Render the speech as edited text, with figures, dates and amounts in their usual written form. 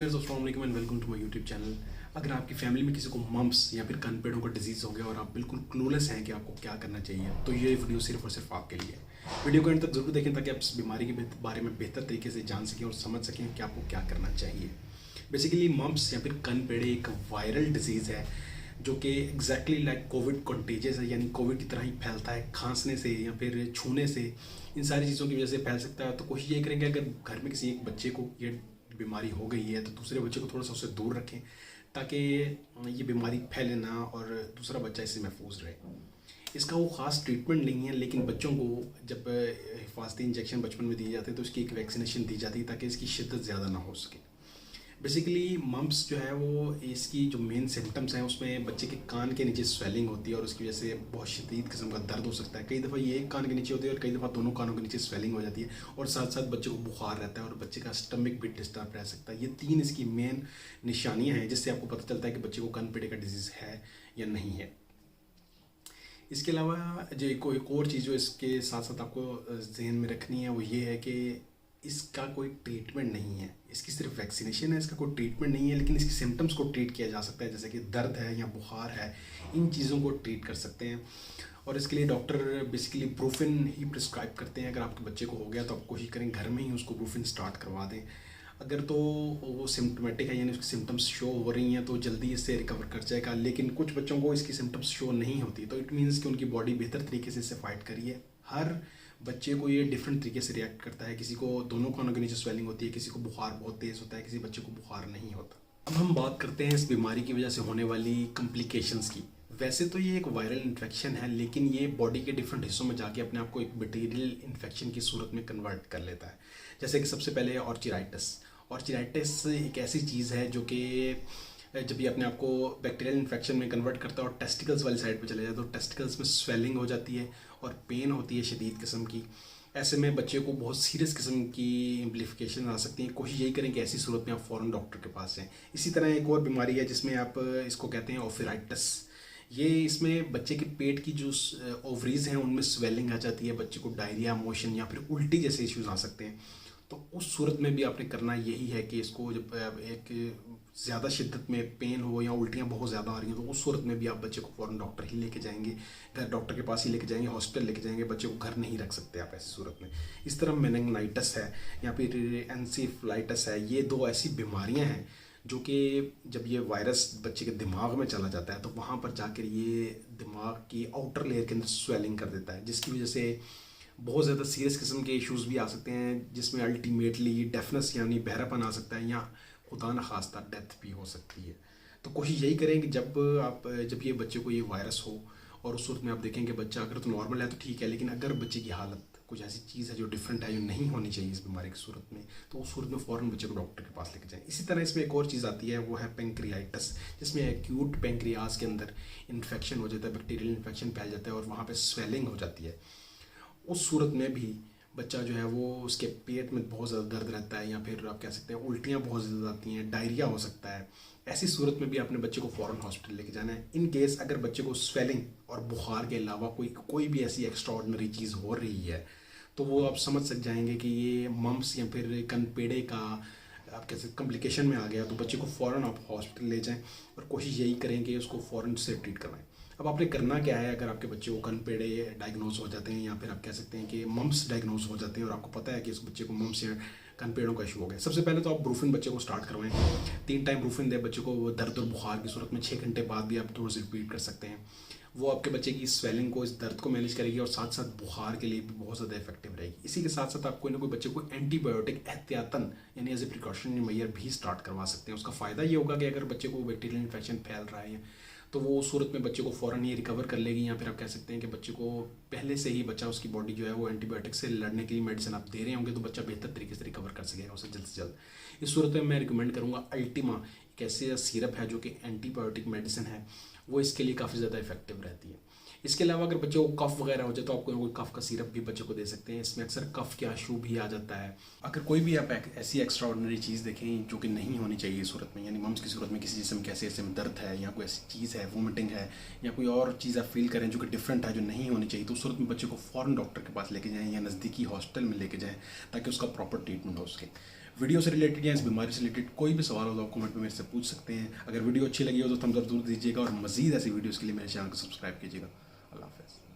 अस्सलाम वालेकुम and welcome to my YouTube channel. अगर आपकी फैमिली में किसी को मम्प्स या फिर कान-पेड़ों का डिजीज़ हो गया और आप बिल्कुल क्लूलेस हैं कि आपको क्या करना चाहिए, तो ये वीडियो सिर्फ और सिर्फ आपके लिए है। वीडियो को एंड तक ज़रूर देखें ताकि आप इस बीमारी के बारे में बेहतर तरीके से जान सकें और समझ सकें कि आपको क्या करना चाहिए। बेसिकली मम्प्स या फिर कान-पेड़े एक वायरल डिजीज़ है जो कि एग्जैक्टली लाइक कोविड कंटेजियस है, यानी कोविड की तरह ही फैलता है। खांसने से या फिर छूने से, इन सारी चीज़ों की वजह से फैल सकता है। तो कोशिश ये करेंगे अगर घर में किसी एक बच्चे को ये बीमारी हो गई है तो दूसरे बच्चे को थोड़ा सा उससे दूर रखें ताकि ये बीमारी फैले ना और दूसरा बच्चा इससे महफूज रहे। इसका वो ख़ास ट्रीटमेंट नहीं है, लेकिन बच्चों को जब हिफाजती इंजेक्शन बचपन में दिए जाते हैं तो इसकी एक वैक्सीनेशन दी जाती है ताकि इसकी शिद्दत ज़्यादा ना हो सके। बेसिकली मम्प्स जो है वो इसकी जो मेन सिम्टम्स हैं उसमें बच्चे के कान के नीचे स्वेलिंग होती है और उसकी वजह से बहुत शदीद किस्म का दर्द हो सकता है। कई दफ़ा ये एक कान के नीचे होती है और कई दफ़ा दोनों कानों के नीचे स्वेलिंग हो जाती है और साथ साथ बच्चे को बुखार रहता है और बच्चे का स्टमक भी डिस्टर्ब रह सकता है। ये तीन इसकी मेन निशानियाँ हैं जिससे आपको पता चलता है कि बच्चे को कान-पेड़े का डिजीज़ है या नहीं है। इसके अलावा जो एक और चीज़ जो इसके साथ साथ आपको जहन में रखनी है वो ये है कि इसका कोई ट्रीटमेंट नहीं है, इसकी सिर्फ वैक्सीनेशन है, इसका कोई ट्रीटमेंट नहीं है। लेकिन इसकी सिम्टम्स को ट्रीट किया जा सकता है, जैसे कि दर्द है या बुखार है, इन चीज़ों को ट्रीट कर सकते हैं। और इसके लिए डॉक्टर बेसिकली ब्रूफिन ही प्रिस्क्राइब करते हैं। अगर आपके बच्चे को हो गया तो आप कोशिश करें घर में ही उसको ब्रूफिन स्टार्ट करवा दें। अगर तो वो सिम्टोमेटिक है यानी उसकी सिम्टम्स शो हो रही हैं तो जल्दी इससे रिकवर कर जाएगा। लेकिन कुछ बच्चों को इसकी सिम्टम्स शो नहीं होती तो इट मीन्स कि उनकी बॉडी बेहतर तरीके से इससे फाइट करी है। हर बच्चे को ये डिफरेंट तरीके से रिएक्ट करता है। किसी को दोनों कानों के नीचे स्वेलिंग होती है, किसी को बुखार बहुत तेज़ होता है, किसी बच्चे को बुखार नहीं होता। अब हम बात करते हैं इस बीमारी की वजह से होने वाली कॉम्प्लिकेशंस की। वैसे तो ये एक वायरल इन्फेक्शन है, लेकिन ये बॉडी के डिफरेंट हिस्सों में जाके अपने आप को एक बैक्टीरियल इन्फेक्शन की सूरत में कन्वर्ट कर लेता है। जैसे कि सबसे पहले ऑर्चिराइटिस। ऑर्चिराइटिस एक ऐसी चीज़ है जो कि जब ये अपने आप को बैक्टीरियल इन्फेक्शन में कन्वर्ट करता है और टेस्टिकल्स वाली साइड पे चले जाता है तो टेस्टिकल्स में स्वेलिंग हो जाती है और पेन होती है शदीद किस्म की। ऐसे में बच्चे को बहुत सीरियस किस्म की इम्प्लीफिकेशन आ सकती हैं। कोशिश यही करें कि ऐसी सूरत में आप फ़ौरन डॉक्टर के पास जाएँ। इसी तरह एक और बीमारी है जिसमें आप इसको कहते हैं ओफिराइटिस। ये इसमें बच्चे के पेट की जो ओवरीज हैं उनमें स्वेलिंग आ जाती है, बच्चे को डायरिया, मोशन या फिर उल्टी जैसे इश्यूज आ सकते हैं। तो उस सूरत में भी आपने करना यही है कि इसको जब एक ज़्यादा शिद्दत में पेन हो या उल्टियाँ बहुत ज़्यादा आ रही हैं तो उस सूरत में भी आप बच्चे को फ़ौरन डॉक्टर ही लेके जाएंगे, घर डॉक्टर के पास ही लेके जाएंगे, हॉस्पिटल लेके जाएंगे। बच्चे को घर नहीं रख सकते आप ऐसी सूरत में। इस तरह मेनिंजाइटिस है या फिर एनसेफेलाइटिस है, ये दो ऐसी बीमारियाँ हैं जो कि जब ये वायरस बच्चे के दिमाग में चला जाता है तो वहाँ पर जाकर ये दिमाग की आउटर लेयर के अंदर स्वेलिंग कर देता है, जिसकी वजह से बहुत ज़्यादा सीरियस किस्म के इश्यूज़ भी आ सकते हैं, जिसमें अल्टीमेटली डेफनेस यानी बहरापन आ सकता है या खुदा न खास्ता डेथ भी हो सकती है। तो कोशिश यही करें कि जब ये बच्चे को ये वायरस हो और उस सूरत में आप देखें कि बच्चा अगर तो नॉर्मल है तो ठीक है, लेकिन अगर बच्चे की हालत कुछ ऐसी चीज़ है जो डिफरेंट है, जो नहीं होनी चाहिए इस बीमारी की सूरत में, तो उस सूरत में फ़ौरन बच्चे को डॉक्टर के पास लेके जाएं। इसी तरह इसमें एक और चीज़ आती है, वो है पेंक्रियाइटिस, जिसमें एक्यूट पेंक्रियाज के अंदर इन्फेक्शन हो जाता है, बैक्टीरियल इन्फेक्शन फैल जाता है और वहाँ पर स्वेलिंग हो जाती है। उस सूरत में भी बच्चा जो है वो उसके पेट में बहुत ज़्यादा दर्द रहता है या फिर आप कह सकते हैं उल्टियाँ बहुत ज़्यादा आती हैं, डायरिया हो सकता है। ऐसी सूरत में भी अपने बच्चे को फ़ौरन हॉस्पिटल लेके जाना है। इन केस अगर बच्चे को स्वेलिंग और बुखार के अलावा कोई भी ऐसी एक्स्ट्राऑर्डिनरी चीज़ हो रही है तो वो आप समझ सक जाएंगे कि ये मम्प्स या फिर कान-पेड़े का आप कैसे कॉम्प्लिकेशन में आ गया। तो बच्चे को फ़ौरन आप हॉस्पिटल ले जाएं और कोशिश यही करें कि उसको फ़ौरन से ट्रीट करवाएं। अब आपने करना क्या है, अगर आपके बच्चे को कान-पेड़े डायग्नोज हो जाते हैं या फिर आप कह सकते हैं कि मम्प्स डायग्नोज हो जाते हैं और आपको पता है कि इस बच्चे को मम्प्स या कान-पेड़ों का इशू हो गया, सबसे पहले तो आप ब्रूफिन बच्चे को स्टार्ट करवाएं। 3 टाइम ब्रूफिन दें बच्चे को। दर्द और बुखार की सूरत में 6 घंटे बाद भी आप थोड़ा सा रिपीट कर सकते हैं। वो आपके बच्चे की स्वेलिंग को, इस दर्द को मैनेज करेगी और साथ साथ बुखार के लिए भी बहुत ज़्यादा इफेक्टिव रहेगी। इसी के साथ साथ आप कोई ना कोई बच्चे को एंटीबायोटिक एहतियातन यानी एज ए प्रिकॉशनरी मेजर भी स्टार्ट करवा सकते हैं। उसका फ़ायदा ये होगा कि अगर बच्चे को बैक्टीरियल इन्फेक्शन फैल रहा है तो वो उस सूरत में बच्चे को फ़ौरन ही रिकवर कर लेगी, या फिर आप कह सकते हैं कि बच्चे को पहले से ही उसकी बॉडी जो है वो एंटीबायोटिक से लड़ने के लिए मेडिसिन आप दे रहे होंगे तो बच्चा बेहतर तरीके से रिकवर कर सकेगा उसे जल्द से जल्द। इस सूरत में मैं रिकमेंड करूँगा अल्टीमा, एक ऐसे सिरप है जो कि एंटीबायोटिक मेडिसिन है, वो इसके लिए काफ़ी ज़्यादा इफेक्टिव रहती है। इसके अलावा अगर बच्चे को कफ वगैरह हो जाए तो आप कोई कफ का सिरप भी बच्चे को दे सकते हैं। इसमें अक्सर कफ के आंसू भी आ जाता है। अगर कोई भी आप ऐसी एक्स्ट्राऑर्डिनरी चीज़ देखें जो कि नहीं होनी चाहिए इस सूरत में, यानी मम्स की सूरत में किसी जिस्म के ऐसे में दर्द है या कोई ऐसी चीज़ है, वोमिटिंग है या कोई और चीज़ आप फील करें जो कि डिफरेंट है, जो नहीं होनी चाहिए, तो उस सूरत में बच्चे को फ़ौरन डॉक्टर के पास लेके जाएँ या नज़दीकी हॉस्पिटल में लेके जाएँ ताकि उसका प्रॉपर ट्रीटमेंट हो सके। वीडियो से रिलेटेड या इस बीमारी से रिलेटेड कोई भी सवाल हो तो आप कमेंट में मेरे से पूछ सकते हैं। अगर वीडियो अच्छी लगी हो तो थम्स अप जरूर दीजिएगा और मजीद ऐसी वीडियोज़ के लिए मेरे चैनल को सब्सक्राइब कीजिएगा। अल्लाह हाफ़िज़।